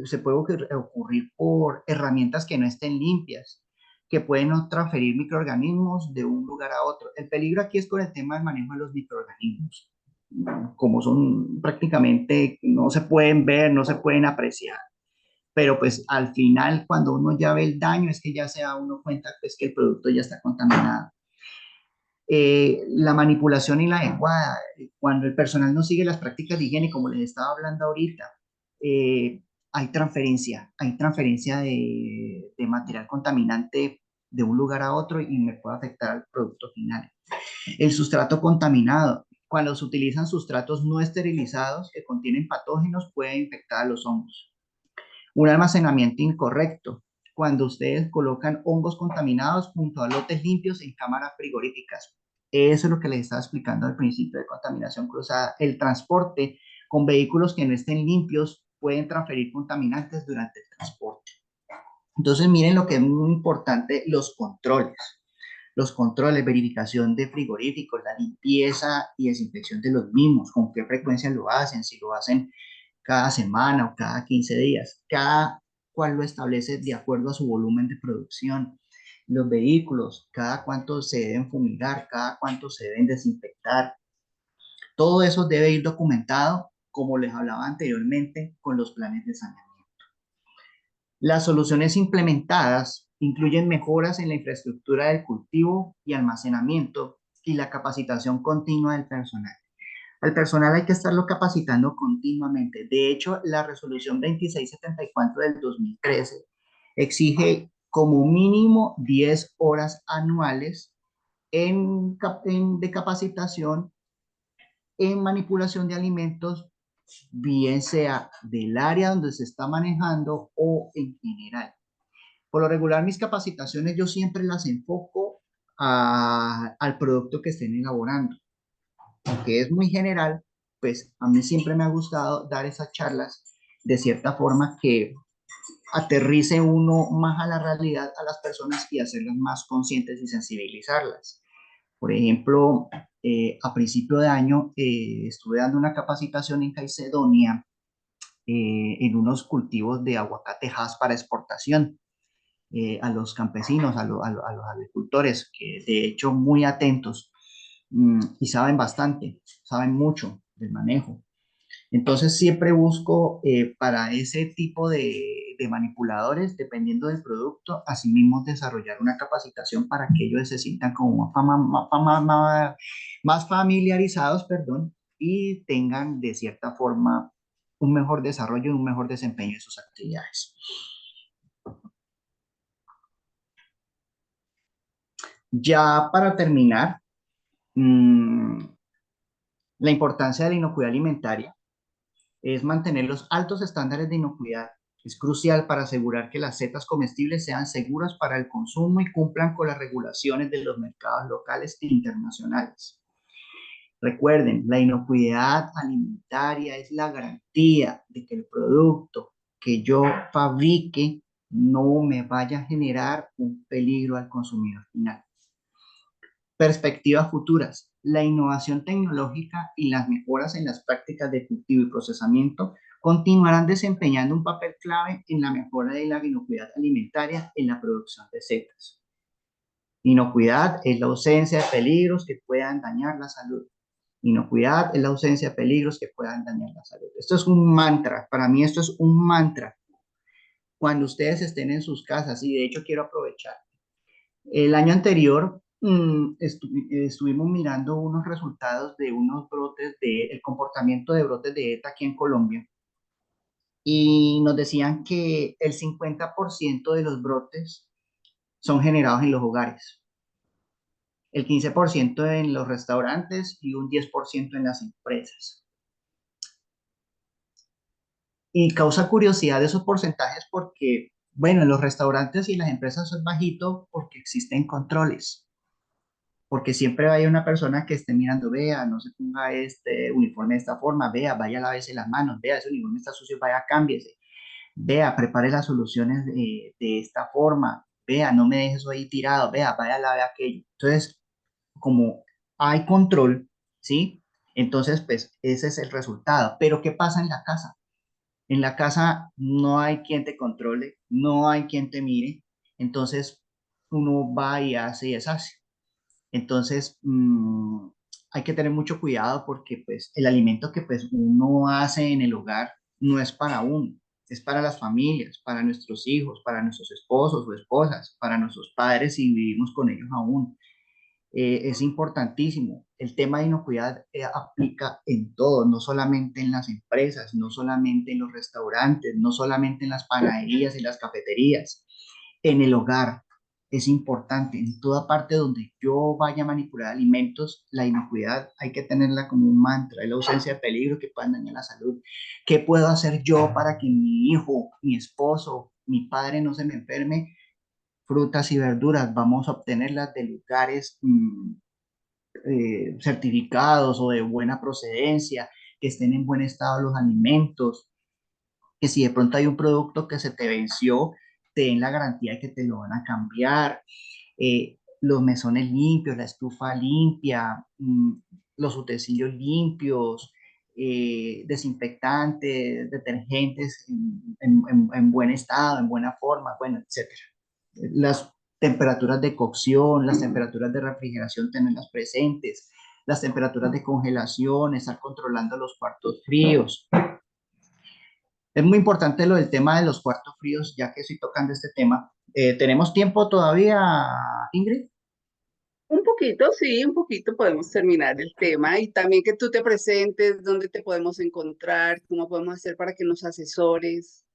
se puede ocurrir por herramientas que no estén limpias, que pueden transferir microorganismos de un lugar a otro. El peligro aquí es con el tema del manejo de los microorganismos, como son prácticamente, no se pueden ver, no se pueden apreciar, pero pues al final cuando uno ya ve el daño es que ya se da uno cuenta pues que el producto ya está contaminado. La manipulación inadecuada, cuando el personal no sigue las prácticas de higiene, como les estaba hablando ahorita, eh, hay transferencia de material contaminante de un lugar a otro y me puede afectar al producto final. El sustrato contaminado, cuando se utilizan sustratos no esterilizados que contienen patógenos, puede infectar a los hongos. Un almacenamiento incorrecto, cuando ustedes colocan hongos contaminados junto a lotes limpios en cámaras frigoríficas. Eso es lo que les estaba explicando al principio de contaminación cruzada. El transporte con vehículos que no estén limpios pueden transferir contaminantes durante el transporte. Entonces, miren lo que es muy importante, los controles. Los controles, verificación de frigoríficos, la limpieza y desinfección de los mismos, con qué frecuencia lo hacen, si lo hacen cada semana o cada 15 días, cada cual lo establece de acuerdo a su volumen de producción. Los vehículos, cada cuánto se deben fumigar, cada cuánto se deben desinfectar. Todo eso debe ir documentado, como les hablaba anteriormente, con los planes de saneamiento. Las soluciones implementadas incluyen mejoras en la infraestructura del cultivo y almacenamiento y la capacitación continua del personal. Al personal hay que estarlo capacitando continuamente. De hecho, la resolución 2674 del 2013 exige como mínimo 10 horas anuales de capacitación en manipulación de alimentos, bien sea del área donde se está manejando o en general. Por lo regular, mis capacitaciones yo siempre las enfoco al producto que estén elaborando. Aunque es muy general, pues a mí siempre me ha gustado dar esas charlas de cierta forma que aterrice uno más a la realidad a las personas y hacerlas más conscientes y sensibilizarlas. Por ejemplo, a principio de año estuve dando una capacitación en Caicedonia en unos cultivos de aguacatejas para exportación a los campesinos, a los agricultores, que de hecho muy atentos y saben bastante, saben mucho del manejo. Entonces siempre busco para ese tipo de manipuladores, dependiendo del producto, asimismo desarrollar una capacitación para que ellos se sientan como más familiarizados, perdón, y tengan de cierta forma un mejor desarrollo y un mejor desempeño en sus actividades. Ya para terminar, mmm, la importancia de la inocuidad alimentaria es mantener los altos estándares de inocuidad. Es crucial para asegurar que las setas comestibles sean seguras para el consumo y cumplan con las regulaciones de los mercados locales e internacionales. Recuerden, la inocuidad alimentaria es la garantía de que el producto que yo fabrique no me vaya a generar un peligro al consumidor final. Perspectivas futuras. La innovación tecnológica y las mejoras en las prácticas de cultivo y procesamiento continuarán desempeñando un papel clave en la mejora de la inocuidad alimentaria en la producción de setas. Inocuidad es la ausencia de peligros que puedan dañar la salud. Inocuidad es la ausencia de peligros que puedan dañar la salud. Esto es un mantra. Para mí esto es un mantra. Cuando ustedes estén en sus casas, y de hecho quiero aprovechar el año anterior estuvimos mirando unos resultados de unos brotes el comportamiento de brotes de ETA aquí en Colombia y nos decían que el 50% de los brotes son generados en los hogares, el 15% en los restaurantes y un 10% en las empresas. Y causa curiosidad esos porcentajes porque, bueno, en los restaurantes y las empresas es bajito porque existen controles. Porque siempre hay una persona que esté mirando, vea, no se ponga este uniforme de esta forma, vea, vaya a lavarse las manos, vea, ese uniforme está sucio, vaya, cámbiese, vea, prepare las soluciones de esta forma, vea, no me deje eso ahí tirado, vea, vaya, lave aquello. Entonces, como hay control, ¿sí? Entonces, pues, ese es el resultado. Pero, ¿qué pasa en la casa? En la casa no hay quien te controle, no hay quien te mire, entonces uno va y hace y deshace. Entonces, hay que tener mucho cuidado porque pues el alimento que pues uno hace en el hogar no es para uno, es para las familias, para nuestros hijos, para nuestros esposos o esposas, para nuestros padres si vivimos con ellos aún. Es importantísimo. El tema de inocuidad aplica en todo, no solamente en las empresas, no solamente en los restaurantes, no solamente en las panaderías y las cafeterías, en el hogar. Es importante, en toda parte donde yo vaya a manipular alimentos, la inocuidad hay que tenerla como un mantra, es la ausencia de peligro que puedan dañar la salud. ¿Qué puedo hacer yo para que mi hijo, mi esposo, mi padre no se me enferme? Frutas y verduras, vamos a obtenerlas de lugares certificados o de buena procedencia, que estén en buen estado los alimentos, que si de pronto hay un producto que se te venció, te den la garantía de que te lo van a cambiar, los mesones limpios, la estufa limpia, los utensilios limpios, desinfectantes, detergentes en buen estado, en buena forma, bueno, etcétera. Las temperaturas de cocción, las temperaturas de refrigeración, tenerlas presentes, las temperaturas de congelación, estar controlando los cuartos fríos. Es muy importante lo del tema de los cuartos fríos, ya que estoy tocando este tema. ¿Tenemos tiempo todavía, Ingrid? Un poquito, sí, un poquito podemos terminar el tema y también que tú te presentes, dónde te podemos encontrar, cómo podemos hacer para que nos asesores,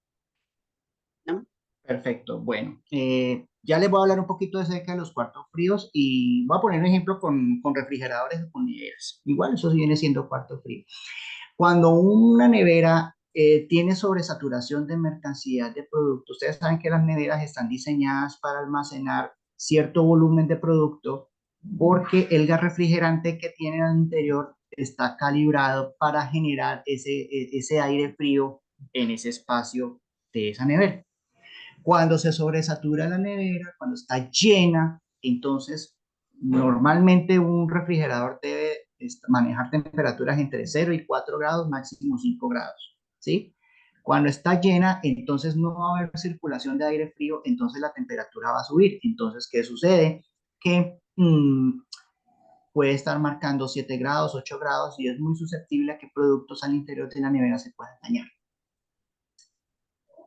¿no? Perfecto. Bueno, ya les voy a hablar un poquito acerca de los cuartos fríos y voy a poner un ejemplo con refrigeradores o con neveras. Igual eso sí viene siendo cuarto frío. Cuando una nevera tiene sobresaturación de mercancía, de productos, ustedes saben que las neveras están diseñadas para almacenar cierto volumen de producto porque el gas refrigerante que tiene al interior está calibrado para generar ese aire frío en ese espacio de esa nevera. Cuando se sobresatura la nevera, cuando está llena, entonces normalmente un refrigerador debe manejar temperaturas entre 0 y 4 grados, máximo 5 grados, ¿sí? Cuando está llena, entonces no va a haber circulación de aire frío, entonces la temperatura va a subir. Entonces, ¿qué sucede? Que puede estar marcando 7 grados, 8 grados y es muy susceptible a que productos al interior de la nevera se puedan dañar.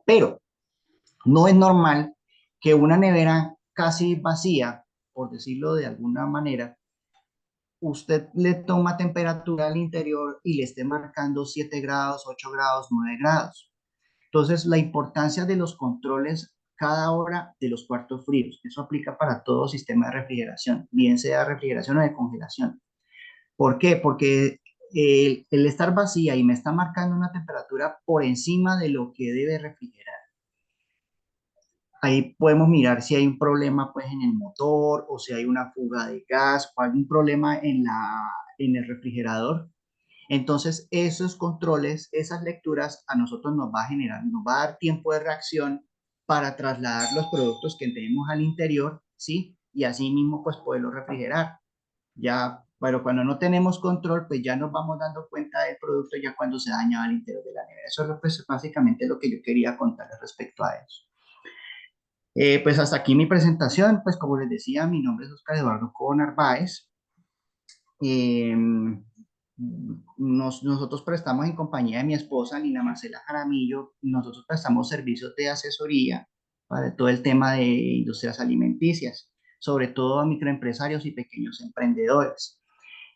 Pero no es normal que una nevera casi vacía, por decirlo de alguna manera, usted le toma temperatura al interior y le esté marcando 7 grados, 8 grados, 9 grados. Entonces, la importancia de los controles cada hora de los cuartos fríos, eso aplica para todo sistema de refrigeración, bien sea refrigeración o de congelación. ¿Por qué? Porque el estar vacía y me está marcando una temperatura por encima de lo que debe refrigerar. Ahí podemos mirar si hay un problema pues en el motor o si hay una fuga de gas o algún problema en el refrigerador. Entonces, esos controles, esas lecturas a nosotros nos va a generar, nos va a dar tiempo de reacción para trasladar los productos que tenemos al interior, ¿sí? Y así mismo pues poderlos refrigerar. Ya, pero cuando no tenemos control, pues ya nos vamos dando cuenta del producto ya cuando se daña al interior de la nevera. Eso es pues, básicamente lo que yo quería contarles respecto a eso. Pues hasta aquí mi presentación, pues como les decía, mi nombre es Oscar Eduardo Cobo Narváez. Eh, nosotros prestamos en compañía de mi esposa, Nina Marcela Jaramillo, nosotros prestamos servicios de asesoría para todo el tema de industrias alimenticias, sobre todo a microempresarios y pequeños emprendedores.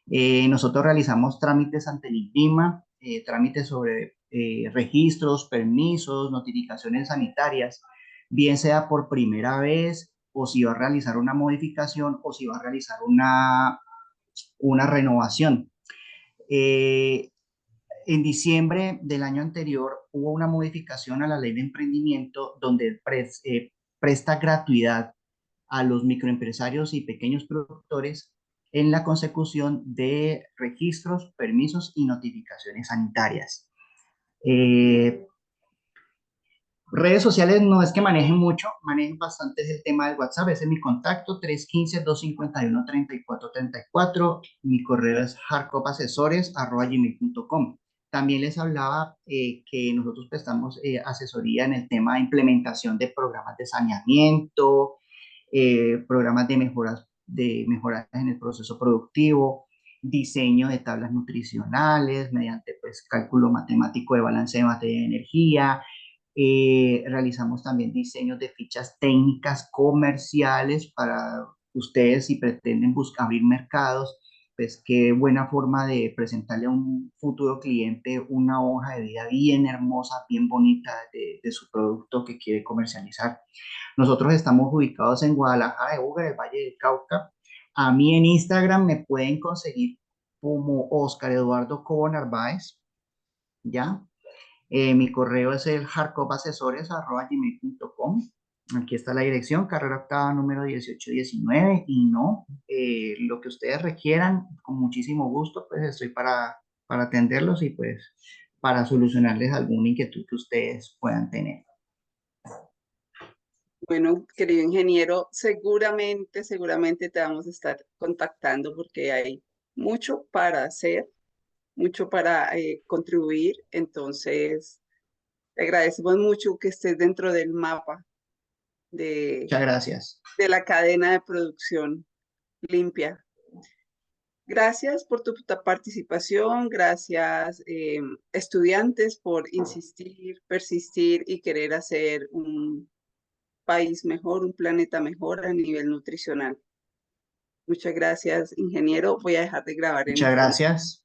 Nosotros realizamos trámites ante el INVIMA, trámites sobre registros, permisos, notificaciones sanitarias, bien sea por primera vez o si va a realizar una modificación o si va a realizar una renovación. Eh, en diciembre del año anterior hubo una modificación a la ley de emprendimiento donde presta gratuidad a los microempresarios y pequeños productores en la consecución de registros, permisos y notificaciones sanitarias. Eh, Redes sociales no es que manejen mucho, manejen bastante el tema del WhatsApp, ese es mi contacto, 315-251-3434, mi correo es hardcopasesores@gmail.com. También les hablaba que nosotros prestamos asesoría en el tema de implementación de programas de saneamiento, programas de mejoras en el proceso productivo, diseño de tablas nutricionales mediante pues cálculo matemático de balance de materia y energía. Realizamos también diseños de fichas técnicas comerciales para ustedes si pretenden buscar abrir mercados, pues qué buena forma de presentarle a un futuro cliente una hoja de vida bien hermosa, bien bonita de su producto que quiere comercializar. Nosotros estamos ubicados en Guadalajara de Uga, el Valle del Cauca. A mí en Instagram me pueden conseguir como Oscar Eduardo Cobo Narváez, ¿ya? Mi correo es el hardcopasesores@gmail.com. Aquí está la dirección, carrera octava número 1819. Y no, lo que ustedes requieran, con muchísimo gusto, pues estoy para atenderlos y pues para solucionarles alguna inquietud que ustedes puedan tener. Bueno, querido ingeniero, seguramente te vamos a estar contactando porque hay mucho para hacer, mucho para contribuir. Entonces, te agradecemos mucho que estés dentro del mapa de, Muchas gracias. de la cadena de producción limpia. Gracias por tu participación, gracias estudiantes por insistir, persistir y querer hacer un país mejor, un planeta mejor a nivel nutricional. Muchas gracias, ingeniero. Voy a dejar de grabar en Muchas este momento. gracias.